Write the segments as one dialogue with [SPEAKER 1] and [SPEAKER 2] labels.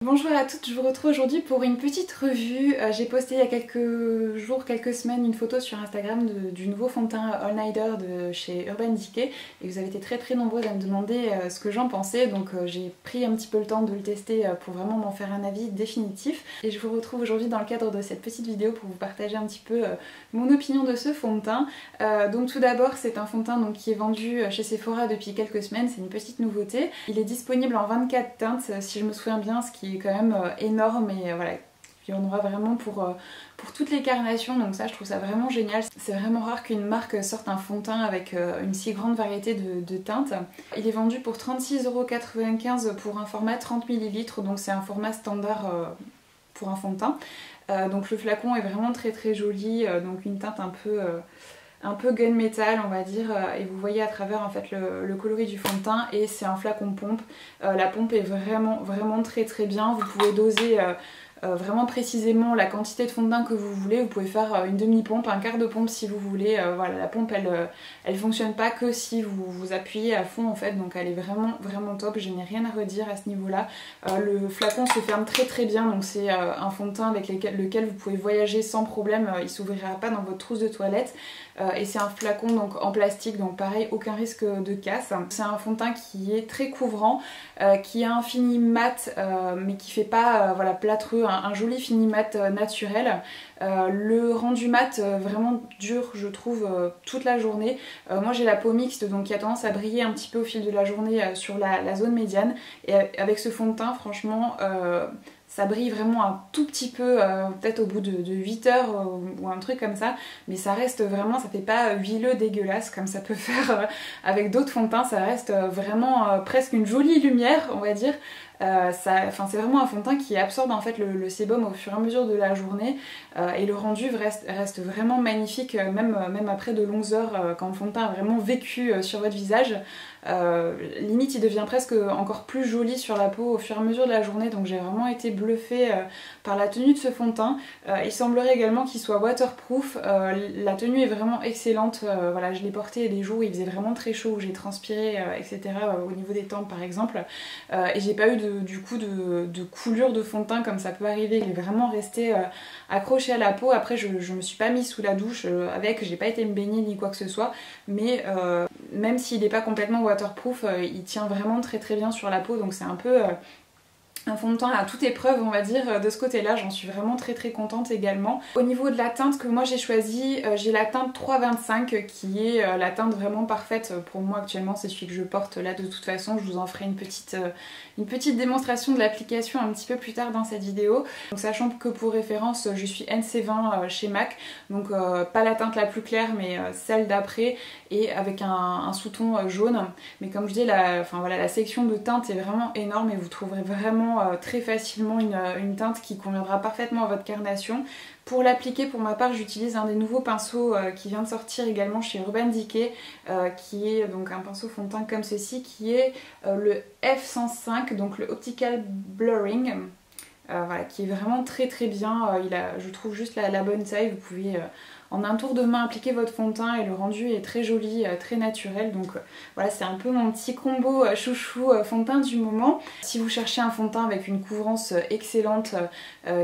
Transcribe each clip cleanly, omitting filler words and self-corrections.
[SPEAKER 1] Bonjour à toutes, je vous retrouve aujourd'hui pour une petite revue. J'ai posté il y a quelques jours, quelques semaines une photo sur Instagram du nouveau fond de teint All Nighter de chez Urban Decay et vous avez été très nombreuses à me demander ce que j'en pensais, donc j'ai pris un petit peu le temps de le tester pour vraiment m'en faire un avis définitif. Et je vous retrouve aujourd'hui dans le cadre de cette petite vidéo pour vous partager un petit peu mon opinion de ce fond de teint. Donc tout d'abord, c'est un fond de teint donc, qui est vendu chez Sephora depuis quelques semaines, c'est une petite nouveauté. Il est disponible en 24 teintes si je me souviens bien, ce qui est quand même énorme et voilà, il y en aura vraiment pour toutes les carnations, donc ça je trouve ça vraiment génial. C'est vraiment rare qu'une marque sorte un fond de teint avec une si grande variété de teintes. Il est vendu pour 36,95 € pour un format 30 ml, donc c'est un format standard pour un fond de teint. Donc le flacon est vraiment très joli, donc une teinte un peu gunmetal on va dire, et vous voyez à travers en fait le coloris du fond de teint, et c'est un flacon pompe. La pompe est vraiment très bien, vous pouvez doser vraiment précisément la quantité de fond de teint que vous voulez, vous pouvez faire une demi-pompe, un quart de pompe si vous voulez, voilà, la pompe elle fonctionne pas que si vous appuyez à fond en fait, donc elle est vraiment top, je n'ai rien à redire à ce niveau là. Le flacon se ferme très bien, donc c'est un fond de teint avec lequel vous pouvez voyager sans problème, il s'ouvrira pas dans votre trousse de toilette. Et c'est un flacon donc en plastique, donc pareil, aucun risque de casse. C'est un fond de teint qui est très couvrant, qui a un fini mat mais qui fait pas voilà, plâtreux, un joli fini mat naturel. Le rendu mat vraiment dur je trouve toute la journée. Moi j'ai la peau mixte donc qui a tendance à briller un petit peu au fil de la journée sur la zone médiane, et avec ce fond de teint franchement ça brille vraiment un tout petit peu, peut-être au bout de 8 heures ou un truc comme ça, mais ça reste vraiment, ça fait pas huileux dégueulasse comme ça peut faire avec d'autres fonds de teint, ça reste vraiment presque une jolie lumière on va dire. C'est vraiment un fond de teint qui absorbe en fait le sébum au fur et à mesure de la journée, et le rendu reste vraiment magnifique, même après de longues heures, quand le fond de teint a vraiment vécu sur votre visage. Limite il devient presque encore plus joli sur la peau au fur et à mesure de la journée, donc j'ai vraiment été bluffée par la tenue de ce fond de teint. Il semblerait également qu'il soit waterproof, la tenue est vraiment excellente, voilà, je l'ai porté les jours où il faisait vraiment très chaud, où j'ai transpiré etc. Au niveau des tempes par exemple, et j'ai pas eu du coup de coulure de fond de teint comme ça peut arriver, il est vraiment resté accroché à la peau. Après je me suis pas mis sous la douche avec, j'ai pas été me baigner ni quoi que ce soit, mais même s'il n'est pas complètement waterproof, il tient vraiment très bien sur la peau, donc c'est un peu un fond de teint à toute épreuve on va dire de ce côté là, j'en suis vraiment très contente également. Au niveau de la teinte que moi j'ai choisie, j'ai la teinte 325 qui est la teinte vraiment parfaite pour moi actuellement, c'est celui que je porte là de toute façon, je vous en ferai une petite démonstration de l'application un petit peu plus tard dans cette vidéo. Donc sachant que pour référence je suis NC20 chez MAC, donc pas la teinte la plus claire mais celle d'après, et avec un sous-ton jaune, mais comme je dis la sélection de teintes est vraiment énorme et vous trouverez vraiment très facilement une teinte qui conviendra parfaitement à votre carnation. Pour l'appliquer, pour ma part, j'utilise un des nouveaux pinceaux qui vient de sortir également chez Urban Decay, qui est donc un pinceau fond de teint comme ceci, qui est le F105, donc le Optical Blurring. Voilà, qui est vraiment très bien, il a, je trouve, juste la bonne taille. Vous pouvez en un tour de main appliquer votre fond de teint et le rendu est très joli, très naturel. Donc voilà, c'est un peu mon petit combo chouchou fond de teint du moment. Si vous cherchez un fond de teint avec une couvrance excellente,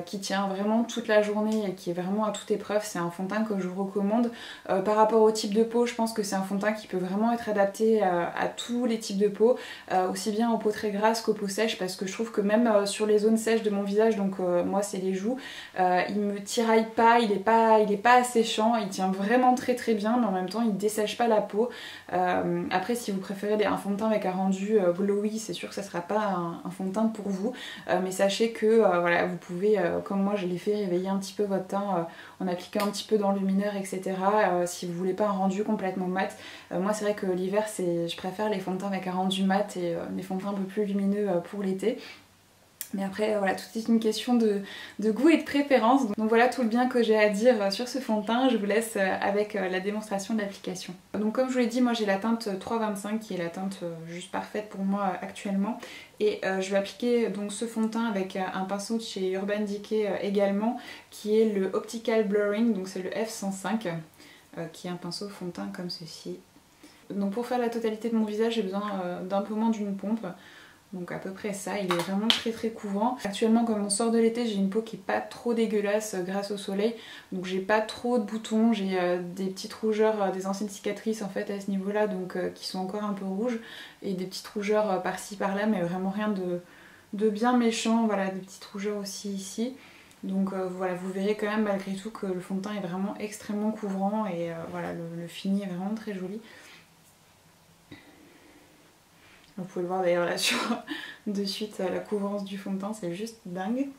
[SPEAKER 1] qui tient vraiment toute la journée et qui est vraiment à toute épreuve, c'est un fond de teint que je vous recommande. Par rapport au type de peau, je pense que c'est un fond de teint qui peut vraiment être adapté à tous les types de peau, aussi bien aux peaux très grasses qu'aux peaux sèches, parce que je trouve que même sur les zones sèches de mon visage, donc moi c'est les joues, il me tiraille pas, il est pas asséchant, il tient vraiment très bien, mais en même temps il dessèche pas la peau. Après si vous préférez un fond de teint avec un rendu glowy, c'est sûr que ça sera pas un fond de teint pour vous, mais sachez que voilà, vous pouvez, comme moi je l'ai fait, réveiller un petit peu votre teint en appliquant un petit peu d'enlumineur etc. Si vous voulez pas un rendu complètement mat. Moi c'est vrai que l'hiver je préfère les fonds de teint avec un rendu mat et les fonds de teint un peu plus lumineux pour l'été. Mais après voilà, tout est une question de goût et de préférence. Donc voilà tout le bien que j'ai à dire sur ce fond de teint. Je vous laisse avec la démonstration de l'application. Donc comme je vous l'ai dit, moi j'ai la teinte 325 qui est la teinte juste parfaite pour moi actuellement. Et je vais appliquer donc ce fond de teint avec un pinceau de chez Urban Decay également, qui est le Optical Blurring, donc c'est le F105, qui est un pinceau fond de teint comme ceci. Donc pour faire la totalité de mon visage, j'ai besoin d'un peu moins d'une pompe. Donc à peu près ça, il est vraiment très couvrant. Actuellement comme on sort de l'été, j'ai une peau qui est pas trop dégueulasse grâce au soleil. Donc j'ai pas trop de boutons, j'ai des petites rougeurs, des anciennes cicatrices en fait à ce niveau là, donc qui sont encore un peu rouges. Et des petites rougeurs par-ci par-là, mais vraiment rien de bien méchant, voilà, des petites rougeurs aussi ici. Donc voilà, vous verrez quand même malgré tout que le fond de teint est vraiment extrêmement couvrant et voilà, le fini est vraiment très joli. Vous pouvez le voir d'ailleurs là sur de suite la couvrance du fond de teint, c'est juste dingue.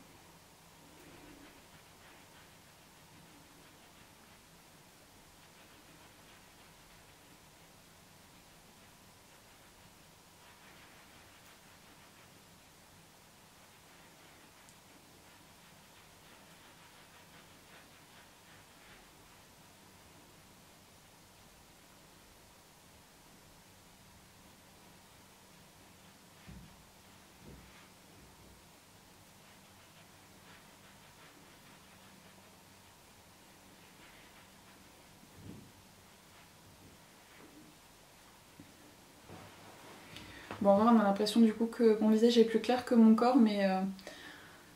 [SPEAKER 1] Bon, en vrai, on a l'impression du coup que mon visage est plus clair que mon corps, mais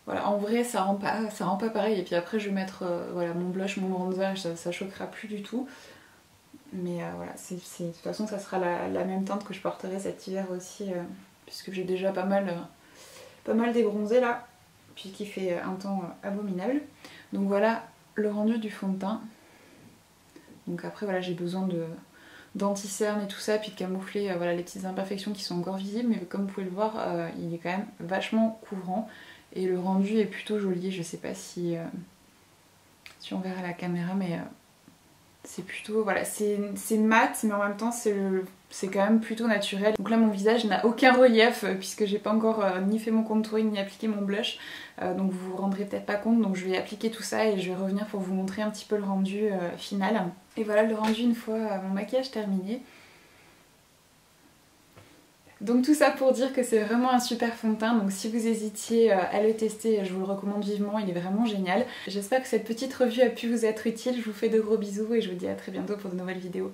[SPEAKER 1] voilà, en vrai, ça rend pas pareil. Et puis après, je vais mettre voilà, mon blush, mon bronzer, ça choquera plus du tout. Mais voilà, de toute façon, ça sera la même teinte que je porterai cet hiver aussi, puisque j'ai déjà pas mal débronzé là, puisqu'il fait un temps abominable. Donc voilà le rendu du fond de teint. Donc après, voilà, j'ai besoin d'anti-cerne et tout ça, puis de camoufler voilà, les petites imperfections qui sont encore visibles, mais comme vous pouvez le voir, il est quand même vachement couvrant et le rendu est plutôt joli. Je sais pas si on verra à la caméra, mais c'est plutôt, voilà, c'est mat, mais en même temps c'est quand même plutôt naturel. Donc là mon visage n'a aucun relief puisque j'ai pas encore ni fait mon contouring ni appliqué mon blush, donc vous vous rendrez peut-être pas compte, donc je vais appliquer tout ça et je vais revenir pour vous montrer un petit peu le rendu final. Et voilà le rendu une fois mon maquillage terminé. Donc tout ça pour dire que c'est vraiment un super fond de teint, donc si vous hésitiez à le tester, je vous le recommande vivement, il est vraiment génial. J'espère que cette petite revue a pu vous être utile, je vous fais de gros bisous et je vous dis à très bientôt pour de nouvelles vidéos.